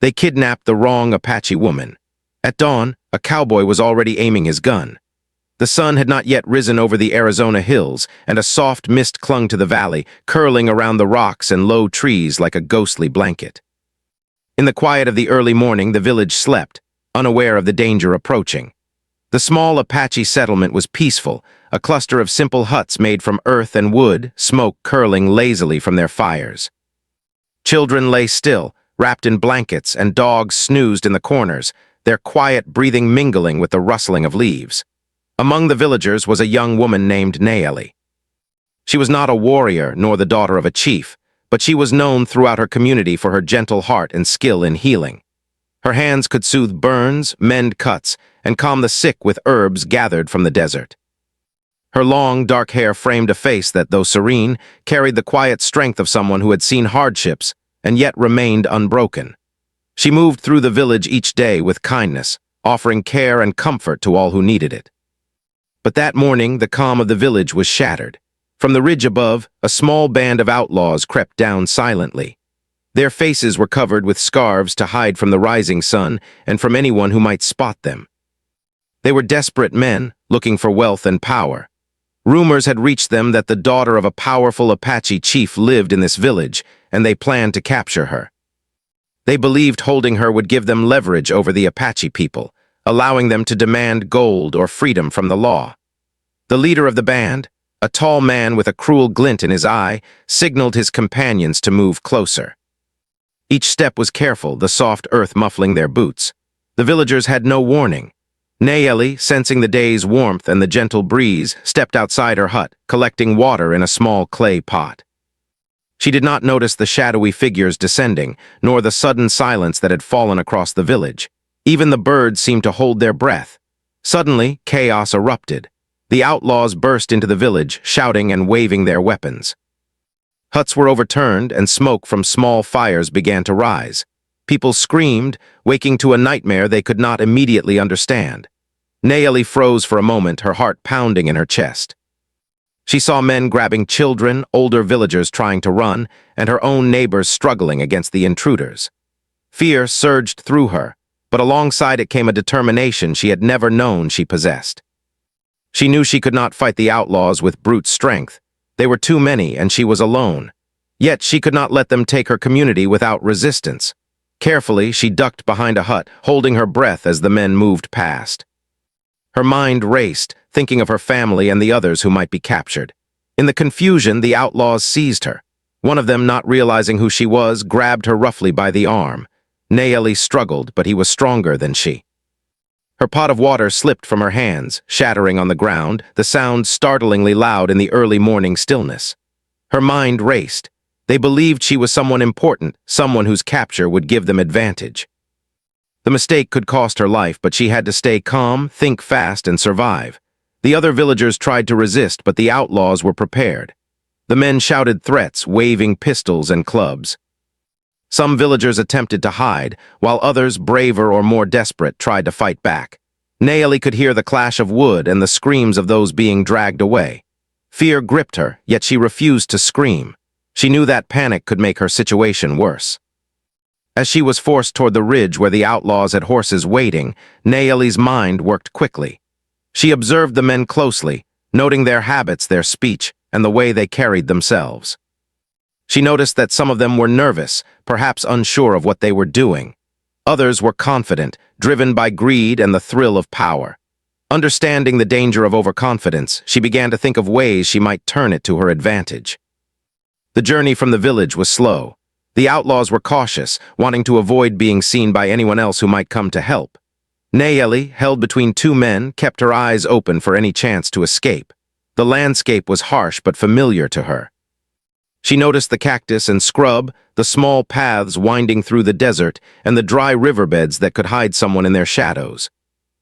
They kidnapped the wrong Apache woman. At dawn, a cowboy was already aiming his gun. The sun had not yet risen over the Arizona hills, and a soft mist clung to the valley, curling around the rocks and low trees like a ghostly blanket. In the quiet of the early morning, the village slept, unaware of the danger approaching. The small Apache settlement was peaceful, a cluster of simple huts made from earth and wood, smoke curling lazily from their fires. Children lay still, wrapped in blankets, and dogs snoozed in the corners, their quiet breathing mingling with the rustling of leaves. Among the villagers was a young woman named Nayeli. She was not a warrior nor the daughter of a chief, but she was known throughout her community for her gentle heart and skill in healing. Her hands could soothe burns, mend cuts, and calm the sick with herbs gathered from the desert. Her long, dark hair framed a face that, though serene, carried the quiet strength of someone who had seen hardships and yet remained unbroken. She moved through the village each day with kindness, offering care and comfort to all who needed it. But that morning, the calm of the village was shattered. From the ridge above, a small band of outlaws crept down silently. Their faces were covered with scarves to hide from the rising sun and from anyone who might spot them. They were desperate men, looking for wealth and power. Rumors had reached them that the daughter of a powerful Apache chief lived in this village, and they planned to capture her. They believed holding her would give them leverage over the Apache people, allowing them to demand gold or freedom from the law. The leader of the band, a tall man with a cruel glint in his eye, signaled his companions to move closer. Each step was careful, the soft earth muffling their boots. The villagers had no warning. Nayeli, sensing the day's warmth and the gentle breeze, stepped outside her hut, collecting water in a small clay pot. She did not notice the shadowy figures descending, nor the sudden silence that had fallen across the village. Even the birds seemed to hold their breath. Suddenly, chaos erupted. The outlaws burst into the village, shouting and waving their weapons. Huts were overturned, and smoke from small fires began to rise. People screamed, waking to a nightmare they could not immediately understand. Nayeli froze for a moment, her heart pounding in her chest. She saw men grabbing children, older villagers trying to run, and her own neighbors struggling against the intruders. Fear surged through her, but alongside it came a determination she had never known she possessed. She knew she could not fight the outlaws with brute strength. They were too many, and she was alone. Yet she could not let them take her community without resistance. Carefully, she ducked behind a hut, holding her breath as the men moved past. Her mind raced, thinking of her family and the others who might be captured. In the confusion, the outlaws seized her. One of them, not realizing who she was, grabbed her roughly by the arm. Nayeli struggled, but he was stronger than she. Her pot of water slipped from her hands, shattering on the ground, the sound startlingly loud in the early morning stillness. Her mind raced. They believed she was someone important, someone whose capture would give them advantage. The mistake could cost her life, but she had to stay calm, think fast, and survive. The other villagers tried to resist, but the outlaws were prepared. The men shouted threats, waving pistols and clubs. Some villagers attempted to hide, while others, braver or more desperate, tried to fight back. Nayeli could hear the clash of wood and the screams of those being dragged away. Fear gripped her, yet she refused to scream. She knew that panic could make her situation worse. As she was forced toward the ridge where the outlaws had horses waiting, Nayeli's mind worked quickly. She observed the men closely, noting their habits, their speech, and the way they carried themselves. She noticed that some of them were nervous, perhaps unsure of what they were doing. Others were confident, driven by greed and the thrill of power. Understanding the danger of overconfidence, she began to think of ways she might turn it to her advantage. The journey from the village was slow. The outlaws were cautious, wanting to avoid being seen by anyone else who might come to help. Nayeli, held between two men, kept her eyes open for any chance to escape. The landscape was harsh but familiar to her. She noticed the cactus and scrub, the small paths winding through the desert, and the dry riverbeds that could hide someone in their shadows.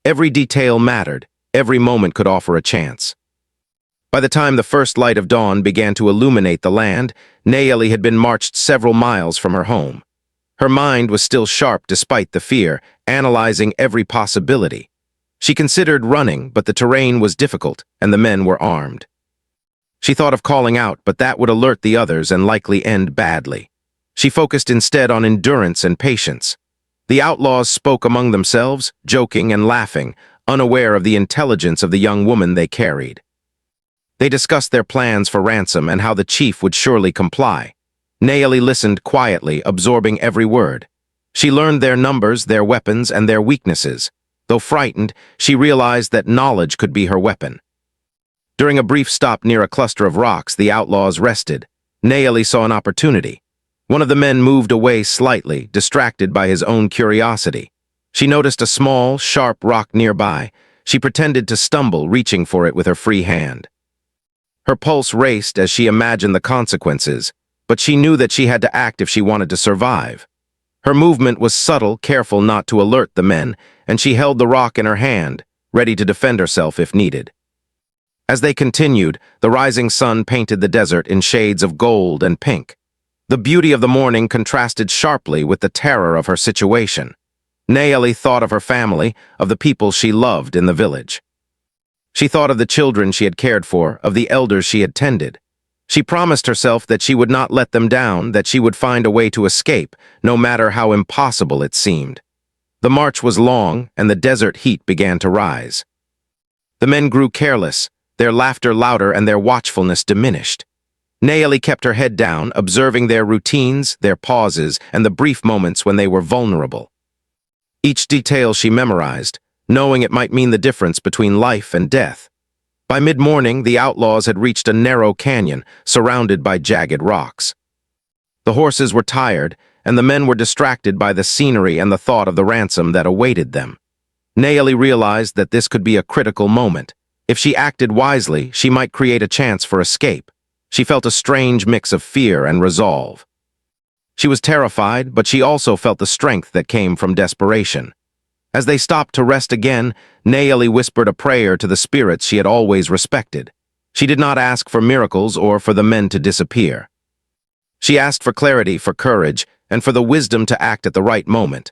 Every detail mattered. Every moment could offer a chance. By the time the first light of dawn began to illuminate the land, Nayeli had been marched several miles from her home. Her mind was still sharp despite the fear, analyzing every possibility. She considered running, but the terrain was difficult, and the men were armed. She thought of calling out, but that would alert the others and likely end badly. She focused instead on endurance and patience. The outlaws spoke among themselves, joking and laughing, unaware of the intelligence of the young woman they carried. They discussed their plans for ransom and how the chief would surely comply. Naomi listened quietly, absorbing every word. She learned their numbers, their weapons, and their weaknesses. Though frightened, she realized that knowledge could be her weapon. During a brief stop near a cluster of rocks, the outlaws rested. Naomi saw an opportunity. One of the men moved away slightly, distracted by his own curiosity. She noticed a small, sharp rock nearby. She pretended to stumble, reaching for it with her free hand. Her pulse raced as she imagined the consequences, but she knew that she had to act if she wanted to survive. Her movement was subtle, careful not to alert the men, and she held the rock in her hand, ready to defend herself if needed. As they continued, the rising sun painted the desert in shades of gold and pink. The beauty of the morning contrasted sharply with the terror of her situation. Naomi thought of her family, of the people she loved in the village. She thought of the children she had cared for, of the elders she had tended. She promised herself that she would not let them down, that she would find a way to escape, no matter how impossible it seemed. The march was long, and the desert heat began to rise. The men grew careless, their laughter louder and their watchfulness diminished. Naomi kept her head down, observing their routines, their pauses, and the brief moments when they were vulnerable. Each detail she memorized, knowing it might mean the difference between life and death. By mid-morning, the outlaws had reached a narrow canyon, surrounded by jagged rocks. The horses were tired, and the men were distracted by the scenery and the thought of the ransom that awaited them. Naomi realized that this could be a critical moment. If she acted wisely, she might create a chance for escape. She felt a strange mix of fear and resolve. She was terrified, but she also felt the strength that came from desperation. As they stopped to rest again, Naomi whispered a prayer to the spirits she had always respected. She did not ask for miracles or for the men to disappear. She asked for clarity, for courage, and for the wisdom to act at the right moment.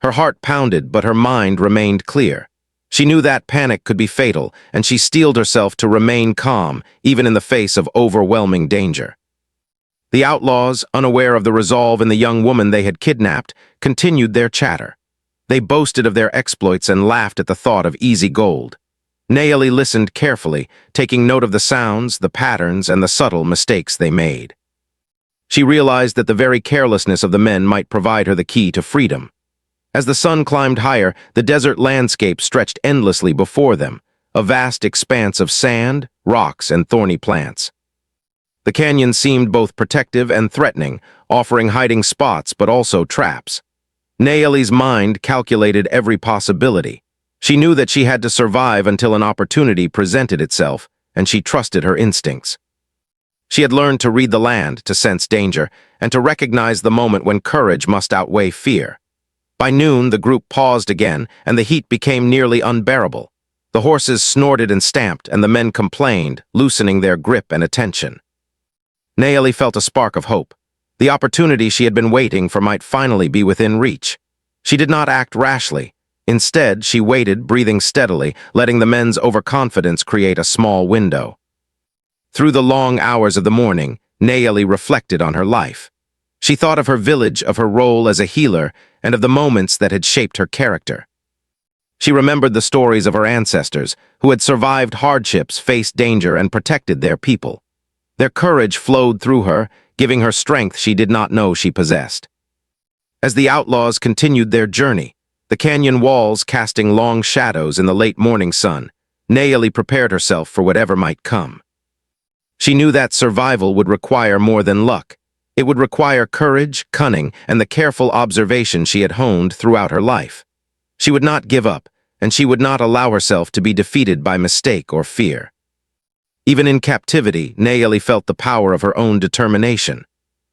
Her heart pounded, but her mind remained clear. She knew that panic could be fatal, and she steeled herself to remain calm, even in the face of overwhelming danger. The outlaws, unaware of the resolve in the young woman they had kidnapped, continued their chatter. They boasted of their exploits and laughed at the thought of easy gold. Naomi listened carefully, taking note of the sounds, the patterns, and the subtle mistakes they made. She realized that the very carelessness of the men might provide her the key to freedom. As the sun climbed higher, the desert landscape stretched endlessly before them, a vast expanse of sand, rocks, and thorny plants. The canyon seemed both protective and threatening, offering hiding spots but also traps. Naomi's mind calculated every possibility. She knew that she had to survive until an opportunity presented itself, and she trusted her instincts. She had learned to read the land, to sense danger, and to recognize the moment when courage must outweigh fear. By noon, the group paused again, and the heat became nearly unbearable. The horses snorted and stamped, and the men complained, loosening their grip and attention. Naomi felt a spark of hope. The opportunity she had been waiting for might finally be within reach. She did not act rashly. Instead, she waited, breathing steadily, letting the men's overconfidence create a small window. Through the long hours of the morning, Naomi reflected on her life. She thought of her village, of her role as a healer, and of the moments that had shaped her character. She remembered the stories of her ancestors, who had survived hardships, faced danger, and protected their people. Their courage flowed through her, giving her strength she did not know she possessed. As the outlaws continued their journey, the canyon walls casting long shadows in the late morning sun, Naomi prepared herself for whatever might come. She knew that survival would require more than luck. It would require courage, cunning, and the careful observation she had honed throughout her life. She would not give up, and she would not allow herself to be defeated by mistake or fear. Even in captivity, Naomi felt the power of her own determination.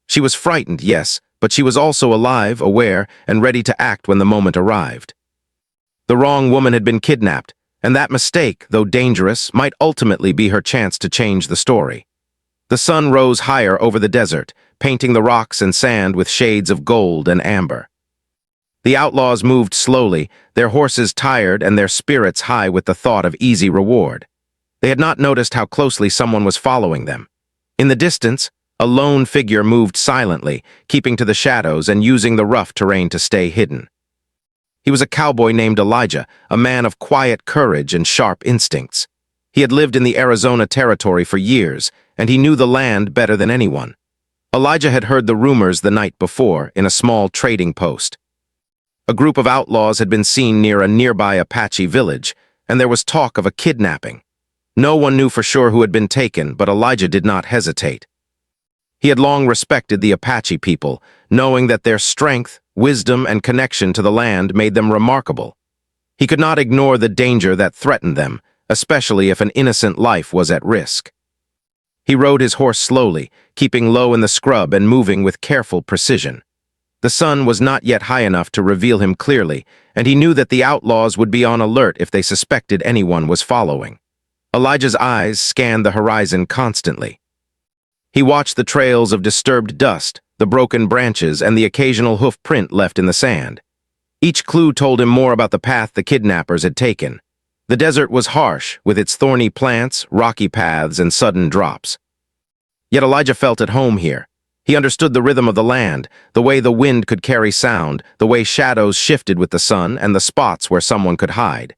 She was frightened, yes, but she was also alive, aware, and ready to act when the moment arrived. The wrong woman had been kidnapped, and that mistake, though dangerous, might ultimately be her chance to change the story. The sun rose higher over the desert, painting the rocks and sand with shades of gold and amber. The outlaws moved slowly, their horses tired and their spirits high with the thought of easy reward. They had not noticed how closely someone was following them. In the distance, a lone figure moved silently, keeping to the shadows and using the rough terrain to stay hidden. He was a cowboy named Elijah, a man of quiet courage and sharp instincts. He had lived in the Arizona territory for years, and he knew the land better than anyone. Elijah had heard the rumors the night before in a small trading post. A group of outlaws had been seen near a nearby Apache village, and there was talk of a kidnapping. No one knew for sure who had been taken, but Elijah did not hesitate. He had long respected the Apache people, knowing that their strength, wisdom, and connection to the land made them remarkable. He could not ignore the danger that threatened them, especially if an innocent life was at risk. He rode his horse slowly, keeping low in the scrub and moving with careful precision. The sun was not yet high enough to reveal him clearly, and he knew that the outlaws would be on alert if they suspected anyone was following. Elijah's eyes scanned the horizon constantly. He watched the trails of disturbed dust, the broken branches, and the occasional hoof print left in the sand. Each clue told him more about the path the kidnappers had taken. The desert was harsh, with its thorny plants, rocky paths, and sudden drops. Yet Elijah felt at home here. He understood the rhythm of the land, the way the wind could carry sound, the way shadows shifted with the sun, and the spots where someone could hide.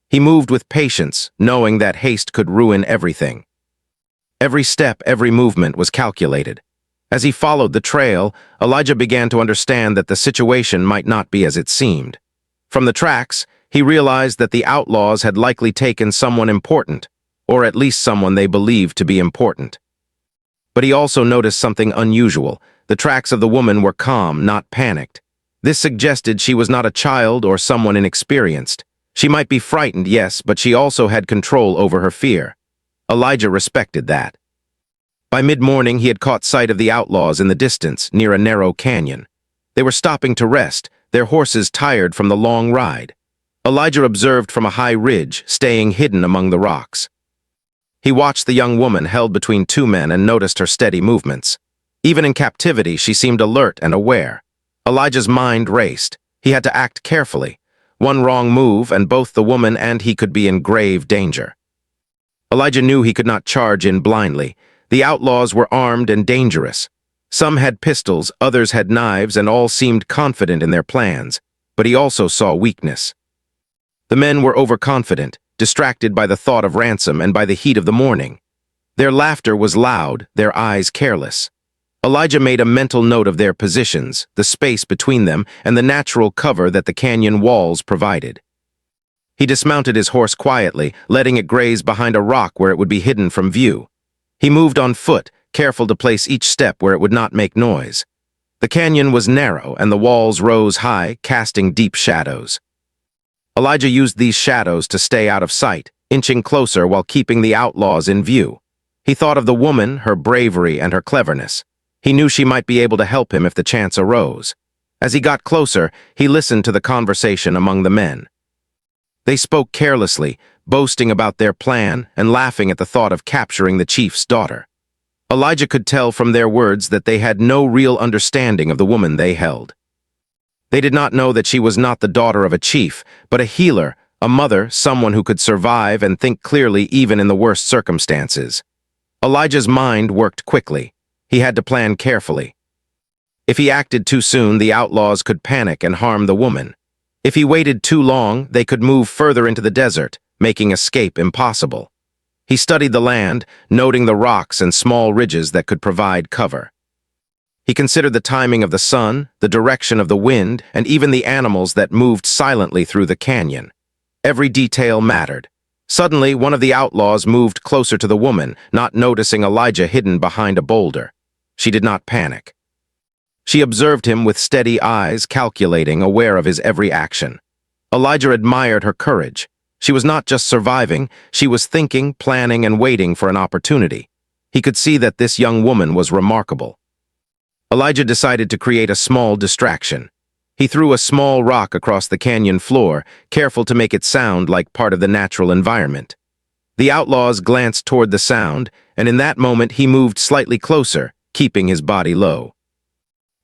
He moved with patience, knowing that haste could ruin everything. Every step, every movement was calculated. As he followed the trail, Elijah began to understand that the situation might not be as it seemed. From the tracks, he realized that the outlaws had likely taken someone important, or at least someone they believed to be important. But he also noticed something unusual. The tracks of the woman were calm, not panicked. This suggested she was not a child or someone inexperienced. She might be frightened, yes, but she also had control over her fear. Elijah respected that. By mid-morning, he had caught sight of the outlaws in the distance, near a narrow canyon. They were stopping to rest, their horses tired from the long ride. Elijah observed from a high ridge, staying hidden among the rocks. He watched the young woman held between two men and noticed her steady movements. Even in captivity, she seemed alert and aware. Elijah's mind raced. He had to act carefully. One wrong move, and both the woman and he could be in grave danger. Elijah knew he could not charge in blindly. The outlaws were armed and dangerous. Some had pistols, others had knives, and all seemed confident in their plans. But he also saw weakness. The men were overconfident, distracted by the thought of ransom and by the heat of the morning. Their laughter was loud, their eyes careless. Elijah made a mental note of their positions, the space between them, and the natural cover that the canyon walls provided. He dismounted his horse quietly, letting it graze behind a rock where it would be hidden from view. He moved on foot, careful to place each step where it would not make noise. The canyon was narrow, and the walls rose high, casting deep shadows. Elijah used these shadows to stay out of sight, inching closer while keeping the outlaws in view. He thought of the woman, her bravery, and her cleverness. He knew she might be able to help him if the chance arose. As he got closer, he listened to the conversation among the men. They spoke carelessly, boasting about their plan and laughing at the thought of capturing the chief's daughter. Elijah could tell from their words that they had no real understanding of the woman they held. They did not know that she was not the daughter of a chief, but a healer, a mother, someone who could survive and think clearly even in the worst circumstances. Elijah's mind worked quickly. He had to plan carefully. If he acted too soon, the outlaws could panic and harm the woman. If he waited too long, they could move further into the desert, making escape impossible. He studied the land, noting the rocks and small ridges that could provide cover. He considered the timing of the sun, the direction of the wind, and even the animals that moved silently through the canyon. Every detail mattered. Suddenly, one of the outlaws moved closer to the woman, not noticing Elijah hidden behind a boulder. She did not panic. She observed him with steady eyes, calculating, aware of his every action. Elijah admired her courage. She was not just surviving, she was thinking, planning, and waiting for an opportunity. He could see that this young woman was remarkable. Elijah decided to create a small distraction. He threw a small rock across the canyon floor, careful to make it sound like part of the natural environment. The outlaws glanced toward the sound, and in that moment he moved slightly closer, keeping his body low.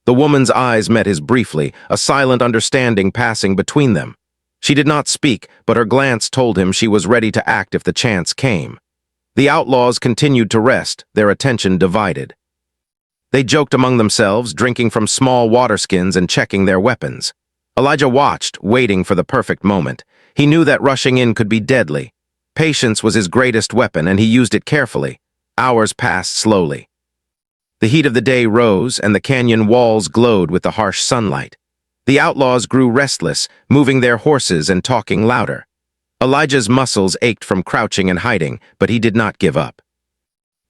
The woman's eyes met his briefly, a silent understanding passing between them. She did not speak, but her glance told him she was ready to act if the chance came. The outlaws continued to rest, their attention divided. They joked among themselves, drinking from small water skins and checking their weapons. Elijah watched, waiting for the perfect moment. He knew that rushing in could be deadly. Patience was his greatest weapon, and he used it carefully. Hours passed slowly. The heat of the day rose, and the canyon walls glowed with the harsh sunlight. The outlaws grew restless, moving their horses and talking louder. Elijah's muscles ached from crouching and hiding, but he did not give up.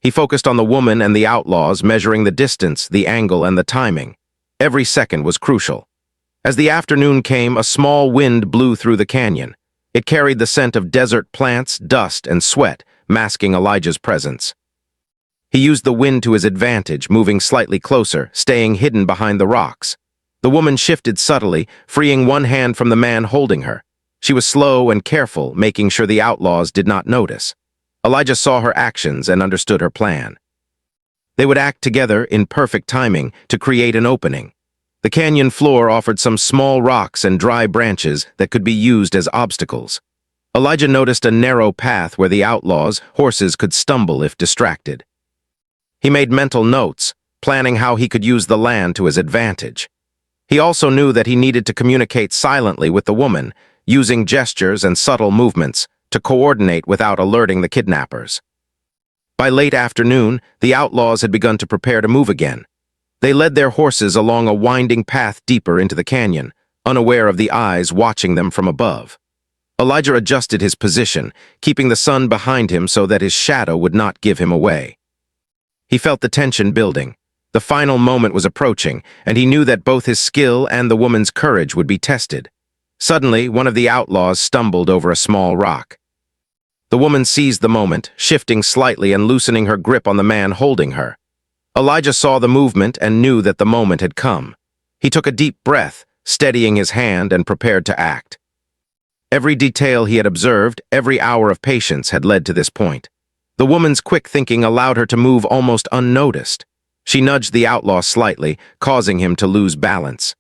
He focused on the woman and the outlaws, measuring the distance, the angle, and the timing. Every second was crucial. As the afternoon came, a small wind blew through the canyon. It carried the scent of desert plants, dust, and sweat, masking Elijah's presence. He used the wind to his advantage, moving slightly closer, staying hidden behind the rocks. The woman shifted subtly, freeing one hand from the man holding her. She was slow and careful, making sure the outlaws did not notice. Elijah saw her actions and understood her plan. They would act together in perfect timing to create an opening. The canyon floor offered some small rocks and dry branches that could be used as obstacles. Elijah noticed a narrow path where the outlaws' horses could stumble if distracted. He made mental notes, planning how he could use the land to his advantage. He also knew that he needed to communicate silently with the woman, using gestures and subtle movements to coordinate without alerting the kidnappers. By late afternoon, the outlaws had begun to prepare to move again. They led their horses along a winding path deeper into the canyon, unaware of the eyes watching them from above. Elijah adjusted his position, keeping the sun behind him so that his shadow would not give him away. He felt the tension building. The final moment was approaching, and he knew that both his skill and the woman's courage would be tested. Suddenly, one of the outlaws stumbled over a small rock. The woman seized the moment, shifting slightly and loosening her grip on the man holding her. Elijah saw the movement and knew that the moment had come. He took a deep breath, steadying his hand and prepared to act. Every detail he had observed, every hour of patience had led to this point. The woman's quick thinking allowed her to move almost unnoticed. She nudged the outlaw slightly, causing him to lose balance.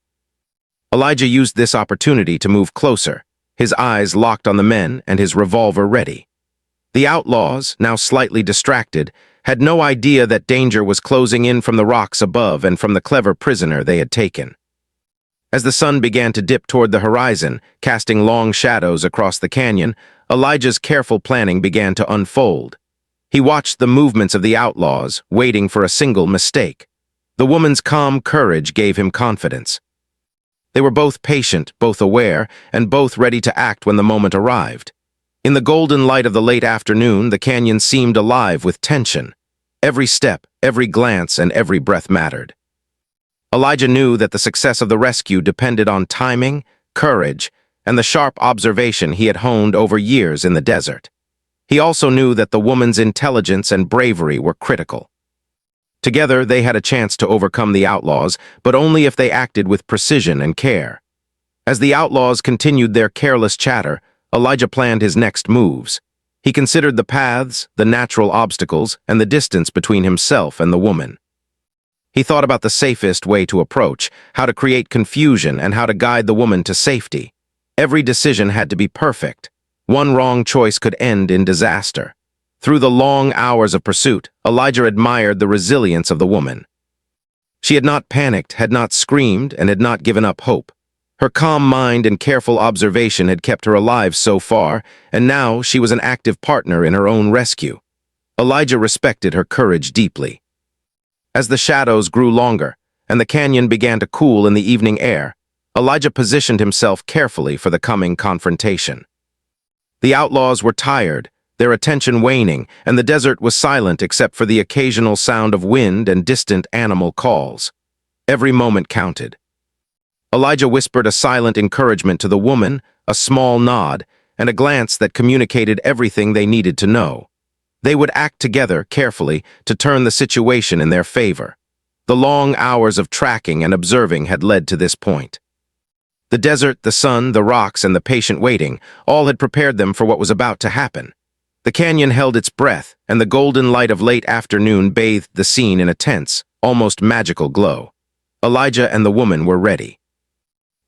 Elijah used this opportunity to move closer, his eyes locked on the men and his revolver ready. The outlaws, now slightly distracted, had no idea that danger was closing in from the rocks above and from the clever prisoner they had taken. As the sun began to dip toward the horizon, casting long shadows across the canyon, Elijah's careful planning began to unfold. He watched the movements of the outlaws, waiting for a single mistake. The woman's calm courage gave him confidence. They were both patient, both aware, and both ready to act when the moment arrived. In the golden light of the late afternoon, the canyon seemed alive with tension. Every step, every glance, and every breath mattered. Elijah knew that the success of the rescue depended on timing, courage, and the sharp observation he had honed over years in the desert. He also knew that the woman's intelligence and bravery were critical. Together, they had a chance to overcome the outlaws, but only if they acted with precision and care. As the outlaws continued their careless chatter, Elijah planned his next moves. He considered the paths, the natural obstacles, and the distance between himself and the woman. He thought about the safest way to approach, how to create confusion, and how to guide the woman to safety. Every decision had to be perfect. One wrong choice could end in disaster. Through the long hours of pursuit, Elijah admired the resilience of the woman. She had not panicked, had not screamed, and had not given up hope. Her calm mind and careful observation had kept her alive so far, and now she was an active partner in her own rescue. Elijah respected her courage deeply. As the shadows grew longer, and the canyon began to cool in the evening air, Elijah positioned himself carefully for the coming confrontation. The outlaws were tired, their attention waning, and the desert was silent except for the occasional sound of wind and distant animal calls. Every moment counted. Elijah whispered a silent encouragement to the woman, a small nod, and a glance that communicated everything they needed to know. They would act together carefully to turn the situation in their favor. The long hours of tracking and observing had led to this point. The desert, the sun, the rocks, and the patient waiting all had prepared them for what was about to happen. The canyon held its breath, and the golden light of late afternoon bathed the scene in a tense, almost magical glow. Elijah and the woman were ready.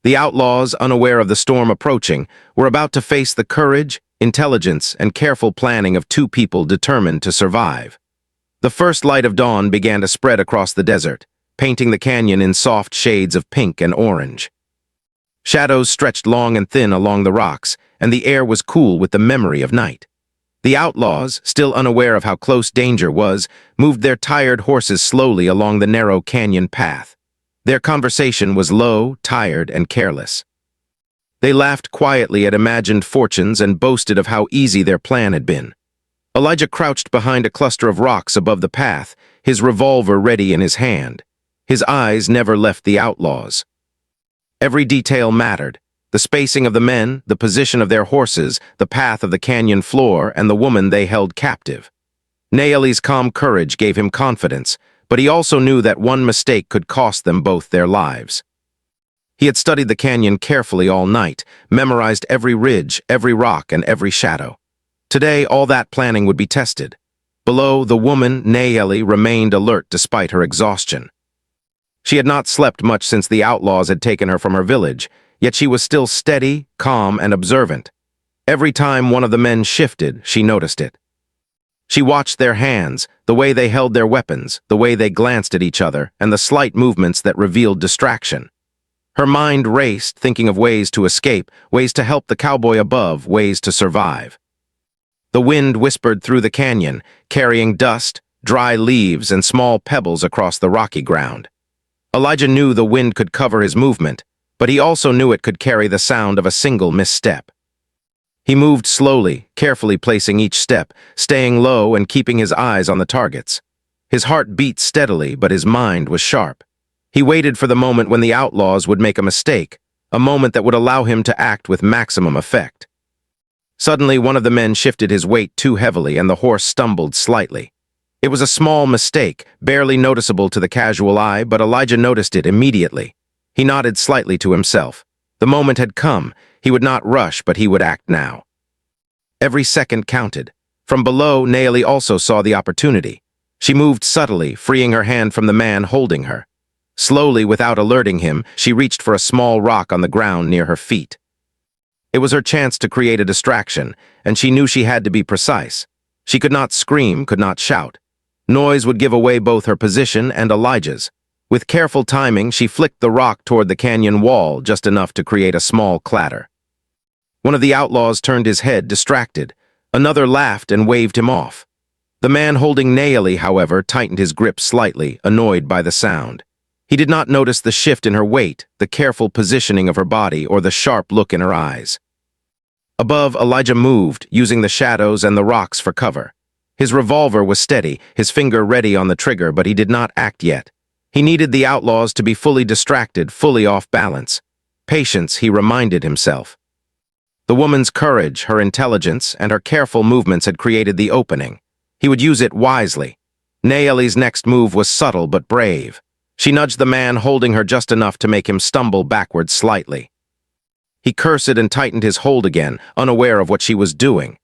The outlaws, unaware of the storm approaching, were about to face the courage, intelligence, and careful planning of two people determined to survive. The first light of dawn began to spread across the desert, painting the canyon in soft shades of pink and orange. Shadows stretched long and thin along the rocks, and the air was cool with the memory of night. The outlaws, still unaware of how close danger was, moved their tired horses slowly along the narrow canyon path. Their conversation was low, tired, and careless. They laughed quietly at imagined fortunes and boasted of how easy their plan had been. Elijah crouched behind a cluster of rocks above the path, his revolver ready in his hand. His eyes never left the outlaws. Every detail mattered. The spacing of the men, the position of their horses, the path of the canyon floor, and the woman they held captive. Naeli's calm courage gave him confidence, but he also knew that one mistake could cost them both their lives. He had studied the canyon carefully all night, memorized every ridge, every rock, and every shadow. Today, all that planning would be tested. Below, the woman, Naeli, remained alert despite her exhaustion. She had not slept much since the outlaws had taken her from her village, yet she was still steady, calm, and observant. Every time one of the men shifted, she noticed it. She watched their hands, the way they held their weapons, the way they glanced at each other, and the slight movements that revealed distraction. Her mind raced, thinking of ways to escape, ways to help the cowboy above, ways to survive. The wind whispered through the canyon, carrying dust, dry leaves, and small pebbles across the rocky ground. Elijah knew the wind could cover his movement, but he also knew it could carry the sound of a single misstep. He moved slowly, carefully placing each step, staying low and keeping his eyes on the targets. His heart beat steadily, but his mind was sharp. He waited for the moment when the outlaws would make a mistake, a moment that would allow him to act with maximum effect. Suddenly, one of the men shifted his weight too heavily and the horse stumbled slightly. It was a small mistake, barely noticeable to the casual eye, but Elijah noticed it immediately. He nodded slightly to himself. The moment had come. He would not rush, but he would act now. Every second counted. From below, Naeli also saw the opportunity. She moved subtly, freeing her hand from the man holding her. Slowly, without alerting him, she reached for a small rock on the ground near her feet. It was her chance to create a distraction, and she knew she had to be precise. She could not scream, could not shout. Noise would give away both her position and Elijah's. With careful timing, she flicked the rock toward the canyon wall, just enough to create a small clatter. One of the outlaws turned his head, distracted. Another laughed and waved him off. The man holding Naeli, however, tightened his grip slightly, annoyed by the sound. He did not notice the shift in her weight, the careful positioning of her body, or the sharp look in her eyes. Above, Elijah moved, using the shadows and the rocks for cover. His revolver was steady, his finger ready on the trigger, but he did not act yet. He needed the outlaws to be fully distracted, fully off balance. Patience, he reminded himself. The woman's courage, her intelligence, and her careful movements had created the opening. He would use it wisely. Naeli's next move was subtle but brave. She nudged the man holding her just enough to make him stumble backwards slightly. He cursed and tightened his hold again, unaware of what she was doing.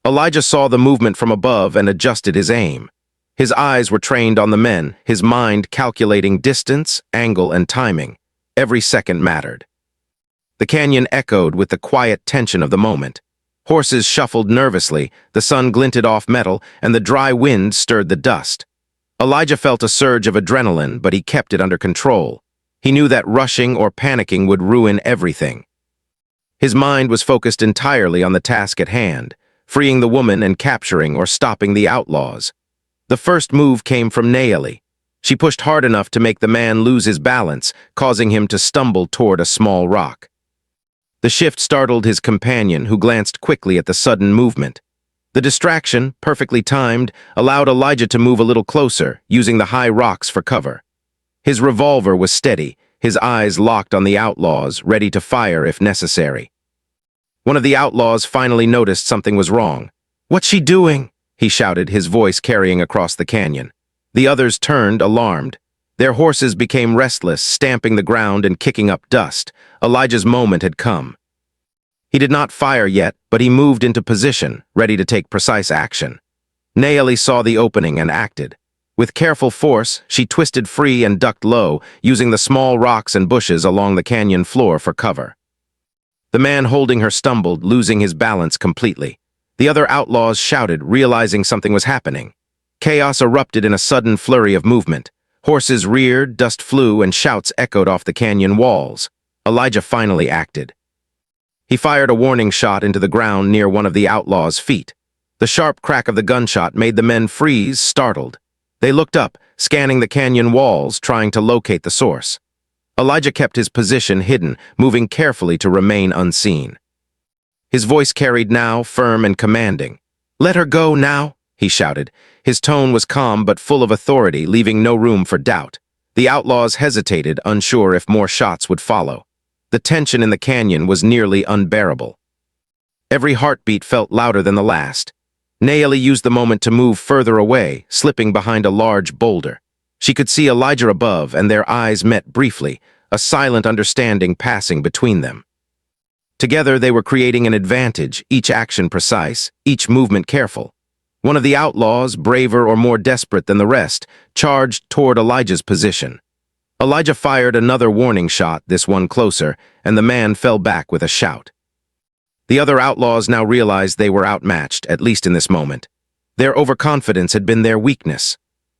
Elijah saw the movement from above and adjusted his aim. His eyes were trained on the men, his mind calculating distance, angle, and timing. Every second mattered. The canyon echoed with the quiet tension of the moment. Horses shuffled nervously, the sun glinted off metal, and the dry wind stirred the dust. Elijah felt a surge of adrenaline, but he kept it under control. He knew that rushing or panicking would ruin everything. His mind was focused entirely on the task at hand, freeing the woman and capturing or stopping the outlaws. The first move came from Naeli. She pushed hard enough to make the man lose his balance, causing him to stumble toward a small rock. The shift startled his companion, who glanced quickly at the sudden movement. The distraction, perfectly timed, allowed Elijah to move a little closer, using the high rocks for cover. His revolver was steady, his eyes locked on the outlaws, ready to fire if necessary. One of the outlaws finally noticed something was wrong. "What's she doing?" he shouted, his voice carrying across the canyon. The others turned, alarmed. Their horses became restless, stamping the ground and kicking up dust. Elijah's moment had come. He did not fire yet, but he moved into position, ready to take precise action. Naeli saw the opening and acted. With careful force, she twisted free and ducked low, using the small rocks and bushes along the canyon floor for cover. The man holding her stumbled, losing his balance completely. The other outlaws shouted, realizing something was happening. Chaos erupted in a sudden flurry of movement. Horses reared, dust flew, and shouts echoed off the canyon walls. Elijah finally acted. He fired a warning shot into the ground near one of the outlaws' feet. The sharp crack of the gunshot made the men freeze, startled. They looked up, scanning the canyon walls, trying to locate the source. Elijah kept his position hidden, moving carefully to remain unseen. His voice carried now, firm and commanding. "Let her go now," he shouted. His tone was calm but full of authority, leaving no room for doubt. The outlaws hesitated, unsure if more shots would follow. The tension in the canyon was nearly unbearable. Every heartbeat felt louder than the last. Nayeli used the moment to move further away, slipping behind a large boulder. She could see Elijah above, and their eyes met briefly, a silent understanding passing between them. Together they were creating an advantage, each action precise, each movement careful. One of the outlaws, braver or more desperate than the rest, charged toward Elijah's position. Elijah fired another warning shot, this one closer, and the man fell back with a shout. The other outlaws now realized they were outmatched, at least in this moment. Their overconfidence had been their weakness.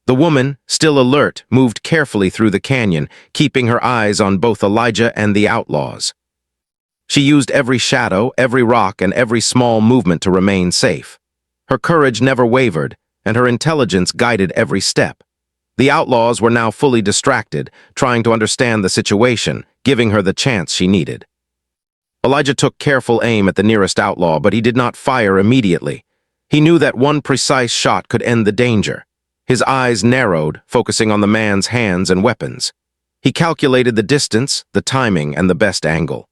The woman, still alert, moved carefully through the canyon, keeping her eyes on both Elijah and the outlaws. She used every shadow, every rock, and every small movement to remain safe. Her courage never wavered, and her intelligence guided every step. The outlaws were now fully distracted, trying to understand the situation, giving her the chance she needed. Elijah took careful aim at the nearest outlaw, but he did not fire immediately. He knew that one precise shot could end the danger. His eyes narrowed, focusing on the man's hands and weapons. He calculated the distance, the timing, and the best angle.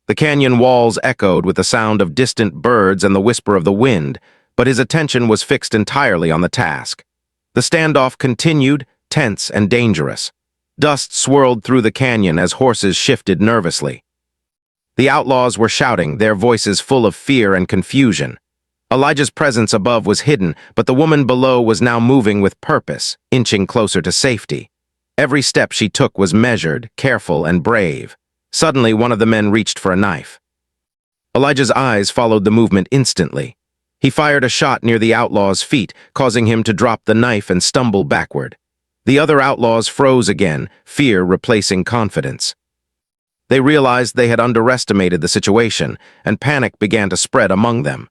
The canyon walls echoed with the sound of distant birds and the whisper of the wind, but his attention was fixed entirely on the task. The standoff continued, tense and dangerous. Dust swirled through the canyon as horses shifted nervously. The outlaws were shouting, their voices full of fear and confusion. Elijah's presence above was hidden, but the woman below was now moving with purpose, inching closer to safety. Every step she took was measured, careful, and brave. Suddenly, one of the men reached for a knife. Elijah's eyes followed the movement instantly. He fired a shot near the outlaw's feet, causing him to drop the knife and stumble backward. The other outlaws froze again, fear replacing confidence. They realized they had underestimated the situation, and panic began to spread among them.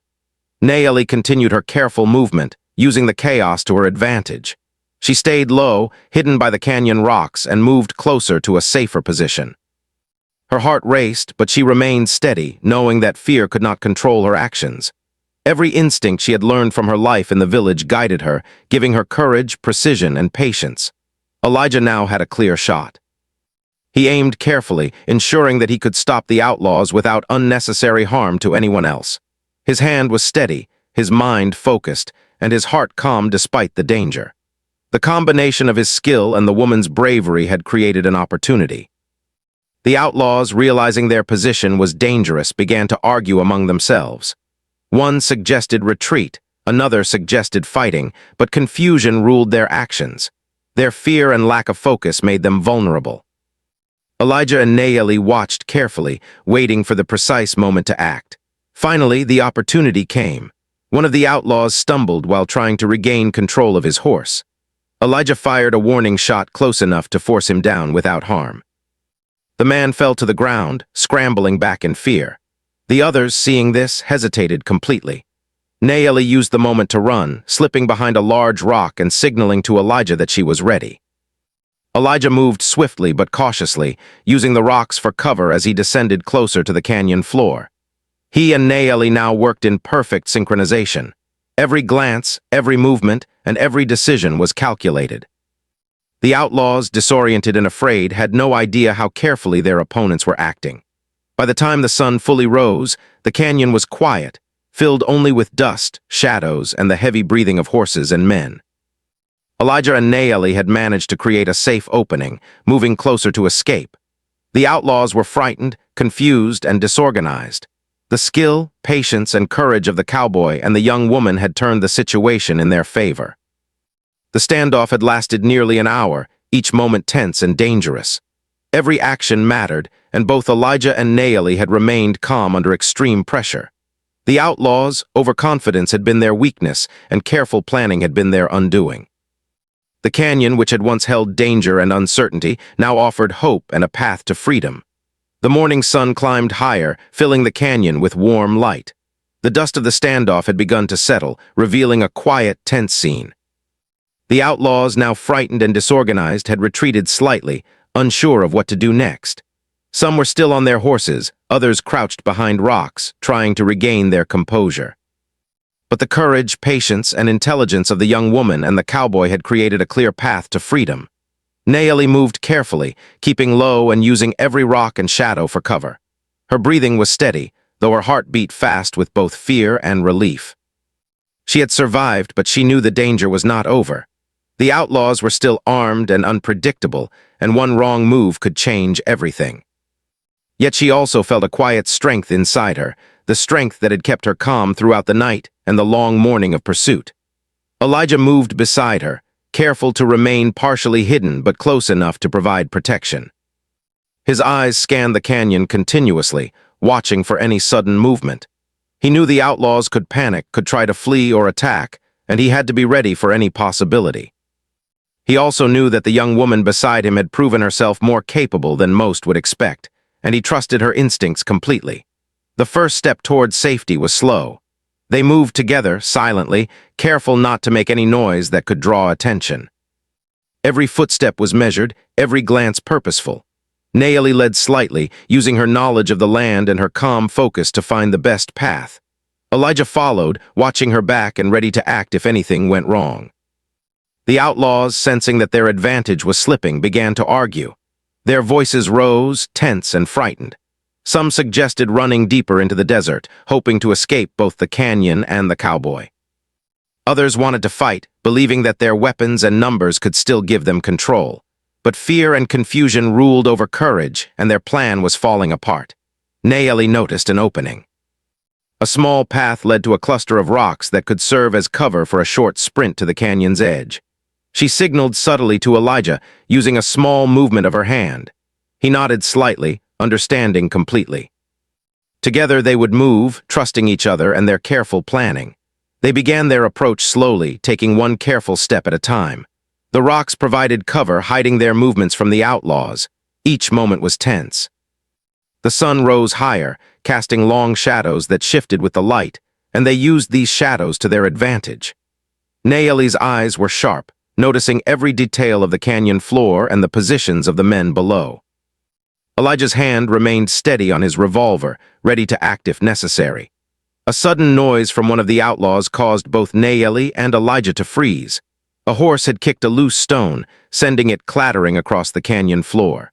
Nayeli continued her careful movement, using the chaos to her advantage. She stayed low, hidden by the canyon rocks, and moved closer to a safer position. Her heart raced, but she remained steady, knowing that fear could not control her actions. Every instinct she had learned from her life in the village guided her, giving her courage, precision, and patience. Elijah now had a clear shot. He aimed carefully, ensuring that he could stop the outlaws without unnecessary harm to anyone else. His hand was steady, his mind focused, and his heart calm despite the danger. The combination of his skill and the woman's bravery had created an opportunity. The outlaws, realizing their position was dangerous, began to argue among themselves. One suggested retreat, another suggested fighting, but confusion ruled their actions. Their fear and lack of focus made them vulnerable. Elijah and Nayeli watched carefully, waiting for the precise moment to act. Finally, the opportunity came. One of the outlaws stumbled while trying to regain control of his horse. Elijah fired a warning shot close enough to force him down without harm. The man fell to the ground, scrambling back in fear. The others, seeing this, hesitated completely. Nayeli used the moment to run, slipping behind a large rock and signaling to Elijah that she was ready. Elijah moved swiftly but cautiously, using the rocks for cover as he descended closer to the canyon floor. He and Nayeli now worked in perfect synchronization. Every glance, every movement, and every decision was calculated. The outlaws, disoriented and afraid, had no idea how carefully their opponents were acting. By the time the sun fully rose, the canyon was quiet, filled only with dust, shadows, and the heavy breathing of horses and men. Elijah and Nayeli had managed to create a safe opening, moving closer to escape. The outlaws were frightened, confused, and disorganized. The skill, patience, and courage of the cowboy and the young woman had turned the situation in their favor. The standoff had lasted nearly an hour, each moment tense and dangerous. Every action mattered, and both Elijah and Nayeli had remained calm under extreme pressure. The outlaws' overconfidence had been their weakness, and careful planning had been their undoing. The canyon, which had once held danger and uncertainty, now offered hope and a path to freedom. The morning sun climbed higher, filling the canyon with warm light. The dust of the standoff had begun to settle, revealing a quiet, tense scene. The outlaws, now frightened and disorganized, had retreated slightly, unsure of what to do next. Some were still on their horses, others crouched behind rocks, trying to regain their composure. But the courage, patience, and intelligence of the young woman and the cowboy had created a clear path to freedom. Naomi moved carefully, keeping low and using every rock and shadow for cover. Her breathing was steady, though her heart beat fast with both fear and relief. She had survived, but she knew the danger was not over. The outlaws were still armed and unpredictable, and one wrong move could change everything. Yet she also felt a quiet strength inside her, the strength that had kept her calm throughout the night and the long morning of pursuit. Elijah moved beside her, careful to remain partially hidden but close enough to provide protection. His eyes scanned the canyon continuously, watching for any sudden movement. He knew the outlaws could panic, could try to flee or attack, and he had to be ready for any possibility. He also knew that the young woman beside him had proven herself more capable than most would expect, and he trusted her instincts completely. The first step towards safety was slow. They moved together, silently, careful not to make any noise that could draw attention. Every footstep was measured, every glance purposeful. Naomi led slightly, using her knowledge of the land and her calm focus to find the best path. Elijah followed, watching her back and ready to act if anything went wrong. The outlaws, sensing that their advantage was slipping, began to argue. Their voices rose, tense and frightened. Some suggested running deeper into the desert, hoping to escape both the canyon and the cowboy. Others wanted to fight, believing that their weapons and numbers could still give them control. But fear and confusion ruled over courage, and their plan was falling apart. Naomi noticed an opening. A small path led to a cluster of rocks that could serve as cover for a short sprint to the canyon's edge. She signaled subtly to Elijah, using a small movement of her hand. He nodded slightly, understanding completely. Together they would move, trusting each other and their careful planning. They began their approach slowly, taking one careful step at a time. The rocks provided cover, hiding their movements from the outlaws. Each moment was tense. The sun rose higher, casting long shadows that shifted with the light, and they used these shadows to their advantage. Naomi's eyes were sharp, noticing every detail of the canyon floor and the positions of the men below. Elijah's hand remained steady on his revolver, ready to act if necessary. A sudden noise from one of the outlaws caused both Naomi and Elijah to freeze. A horse had kicked a loose stone, sending it clattering across the canyon floor.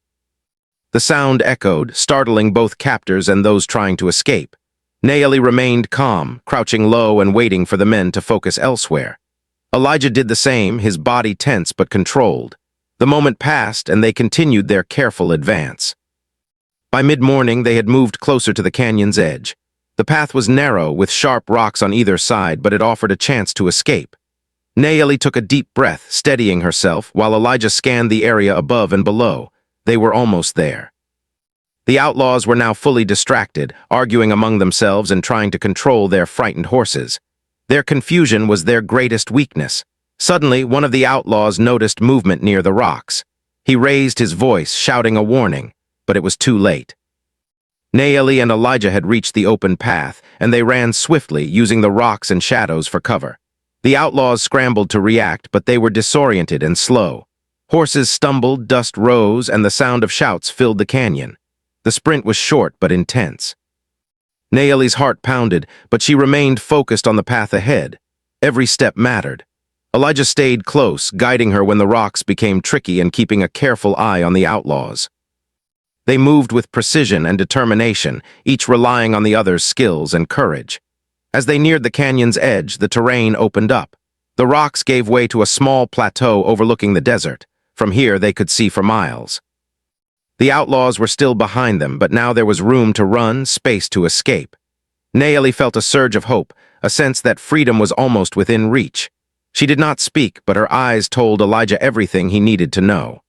The sound echoed, startling both captors and those trying to escape. Naomi remained calm, crouching low and waiting for the men to focus elsewhere. Elijah did the same, his body tense but controlled. The moment passed, and they continued their careful advance. By mid-morning, they had moved closer to the canyon's edge. The path was narrow, with sharp rocks on either side, but it offered a chance to escape. Naomi took a deep breath, steadying herself, while Elijah scanned the area above and below. They were almost there. The outlaws were now fully distracted, arguing among themselves and trying to control their frightened horses. Their confusion was their greatest weakness. Suddenly, one of the outlaws noticed movement near the rocks. He raised his voice, shouting a warning, but it was too late. Naomi and Elijah had reached the open path, and they ran swiftly, using the rocks and shadows for cover. The outlaws scrambled to react, but they were disoriented and slow. Horses stumbled, dust rose, and the sound of shouts filled the canyon. The sprint was short but intense. Naomi's heart pounded, but she remained focused on the path ahead. Every step mattered. Elijah stayed close, guiding her when the rocks became tricky and keeping a careful eye on the outlaws. They moved with precision and determination, each relying on the other's skills and courage. As they neared the canyon's edge, the terrain opened up. The rocks gave way to a small plateau overlooking the desert. From here, they could see for miles. The outlaws were still behind them, but now there was room to run, space to escape. Naomi felt a surge of hope, a sense that freedom was almost within reach. She did not speak, but her eyes told Elijah everything he needed to know.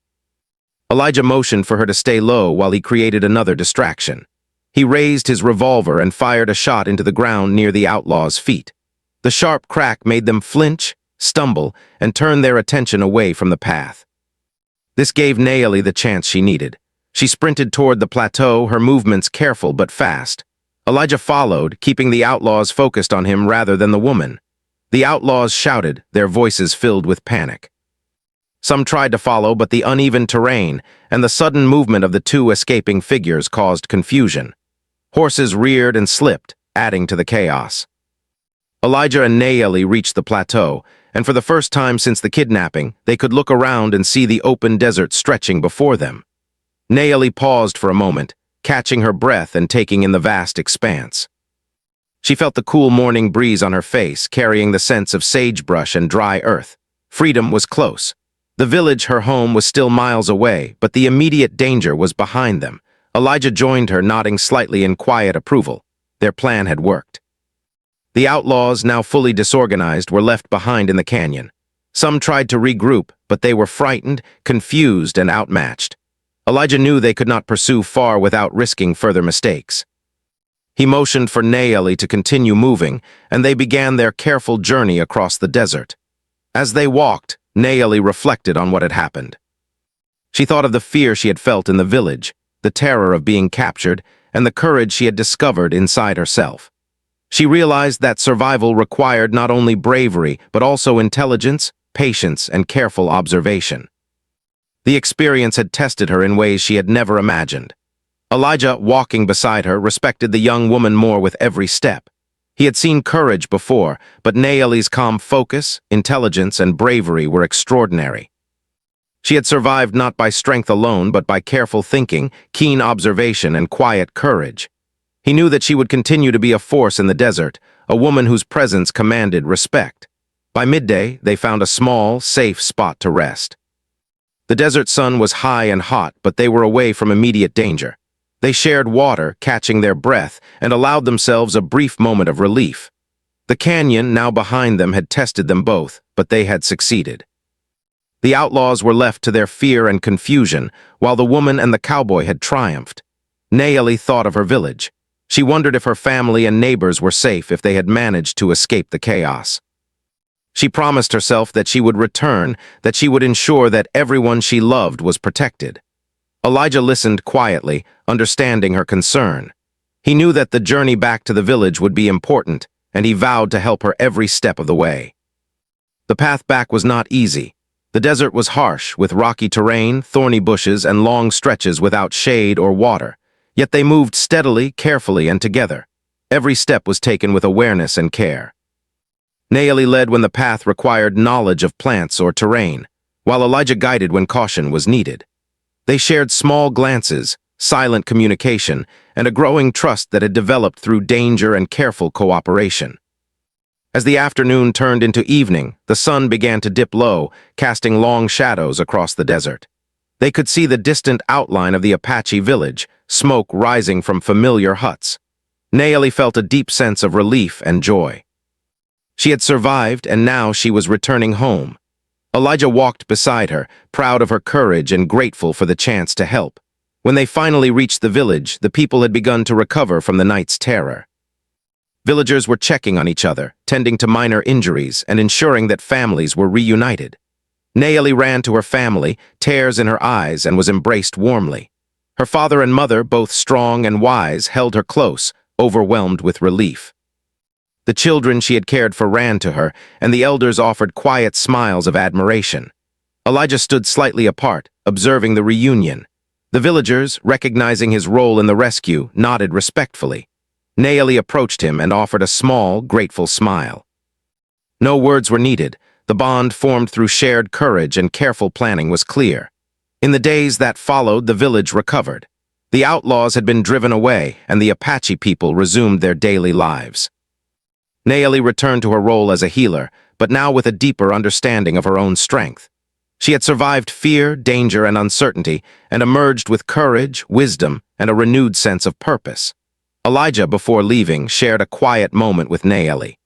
Elijah motioned for her to stay low while he created another distraction. He raised his revolver and fired a shot into the ground near the outlaws' feet. The sharp crack made them flinch, stumble, and turn their attention away from the path. This gave Naomi the chance she needed. She sprinted toward the plateau, her movements careful but fast. Elijah followed, keeping the outlaws focused on him rather than the woman. The outlaws shouted, their voices filled with panic. Some tried to follow, but the uneven terrain and the sudden movement of the two escaping figures caused confusion. Horses reared and slipped, adding to the chaos. Elijah and Nayeli reached the plateau, and for the first time since the kidnapping, they could look around and see the open desert stretching before them. Nayeli paused for a moment, catching her breath and taking in the vast expanse. She felt the cool morning breeze on her face, carrying the scents of sagebrush and dry earth. Freedom was close. The village, her home, was still miles away, but the immediate danger was behind them. Elijah joined her, nodding slightly in quiet approval. Their plan had worked. The outlaws, now fully disorganized, were left behind in the canyon. Some tried to regroup, but they were frightened, confused, and outmatched. Elijah knew they could not pursue far without risking further mistakes. He motioned for Nayeli to continue moving, and they began their careful journey across the desert. As they walked, Nayeli reflected on what had happened. She thought of the fear she had felt in the village, the terror of being captured, and the courage she had discovered inside herself. She realized that survival required not only bravery, but also intelligence, patience, and careful observation. The experience had tested her in ways she had never imagined. Elijah, walking beside her, respected the young woman more with every step. He had seen courage before, but Nayeli's calm focus, intelligence, and bravery were extraordinary. She had survived not by strength alone, but by careful thinking, keen observation, and quiet courage. He knew that she would continue to be a force in the desert, a woman whose presence commanded respect. By midday, they found a small, safe spot to rest. The desert sun was high and hot, but they were away from immediate danger. They shared water, catching their breath, and allowed themselves a brief moment of relief. The canyon, now behind them, had tested them both, but they had succeeded. The outlaws were left to their fear and confusion, while the woman and the cowboy had triumphed. Nayeli thought of her village. She wondered if her family and neighbors were safe if they had managed to escape the chaos. She promised herself that she would return, that she would ensure that everyone she loved was protected. Elijah listened quietly, understanding her concern. He knew that the journey back to the village would be important, and he vowed to help her every step of the way. The path back was not easy. The desert was harsh, with rocky terrain, thorny bushes, and long stretches without shade or water. Yet they moved steadily, carefully, and together. Every step was taken with awareness and care. Nayeli led when the path required knowledge of plants or terrain, while Elijah guided when caution was needed. They shared small glances, silent communication, and a growing trust that had developed through danger and careful cooperation. As the afternoon turned into evening, the sun began to dip low, casting long shadows across the desert. They could see the distant outline of the Apache village, smoke rising from familiar huts. Nayeli felt a deep sense of relief and joy. She had survived, and now she was returning home. Elijah walked beside her, proud of her courage and grateful for the chance to help. When they finally reached the village, the people had begun to recover from the night's terror. Villagers were checking on each other, tending to minor injuries, and ensuring that families were reunited. Nayeli ran to her family, tears in her eyes, and was embraced warmly. Her father and mother, both strong and wise, held her close, overwhelmed with relief. The children she had cared for ran to her, and the elders offered quiet smiles of admiration. Elijah stood slightly apart, observing the reunion. The villagers, recognizing his role in the rescue, nodded respectfully. Nayeli approached him and offered a small, grateful smile. No words were needed. The bond formed through shared courage and careful planning was clear. In the days that followed, the village recovered. The outlaws had been driven away, and the Apache people resumed their daily lives. Nayeli returned to her role as a healer, but now with a deeper understanding of her own strength. She had survived fear, danger, and uncertainty, and emerged with courage, wisdom, and a renewed sense of purpose. Elijah, before leaving, shared a quiet moment with Nayeli.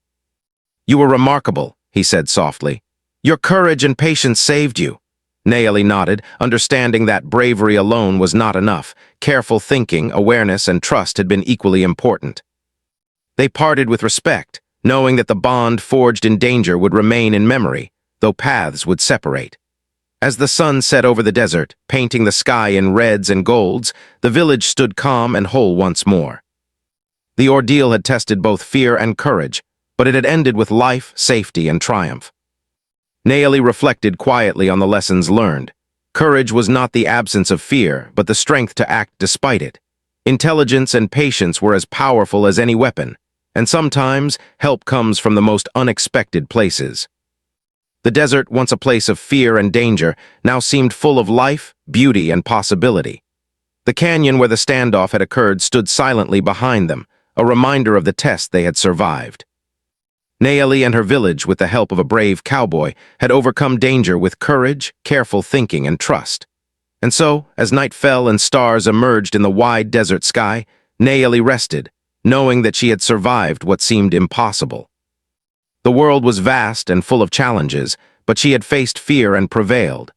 "You were remarkable," he said softly. "Your courage and patience saved you." Nayeli nodded, understanding that bravery alone was not enough. Careful thinking, awareness, and trust had been equally important. They parted with respect, knowing that the bond forged in danger would remain in memory, though paths would separate. As the sun set over the desert, painting the sky in reds and golds, the village stood calm and whole once more. The ordeal had tested both fear and courage, but it had ended with life, safety, and triumph. Naomi reflected quietly on the lessons learned. Courage was not the absence of fear, but the strength to act despite it. Intelligence and patience were as powerful as any weapon, and sometimes help comes from the most unexpected places. The desert, once a place of fear and danger, now seemed full of life, beauty, and possibility. The canyon where the standoff had occurred stood silently behind them, a reminder of the test they had survived. Naomi and her village, with the help of a brave cowboy, had overcome danger with courage, careful thinking, and trust. And so, as night fell and stars emerged in the wide desert sky, Naomi rested, knowing that she had survived what seemed impossible. The world was vast and full of challenges, but she had faced fear and prevailed.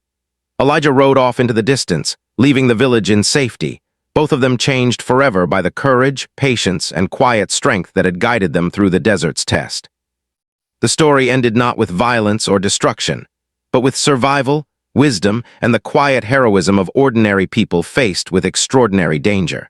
Elijah rode off into the distance, leaving the village in safety, both of them changed forever by the courage, patience, and quiet strength that had guided them through the desert's test. The story ended not with violence or destruction, but with survival, wisdom, and the quiet heroism of ordinary people faced with extraordinary danger.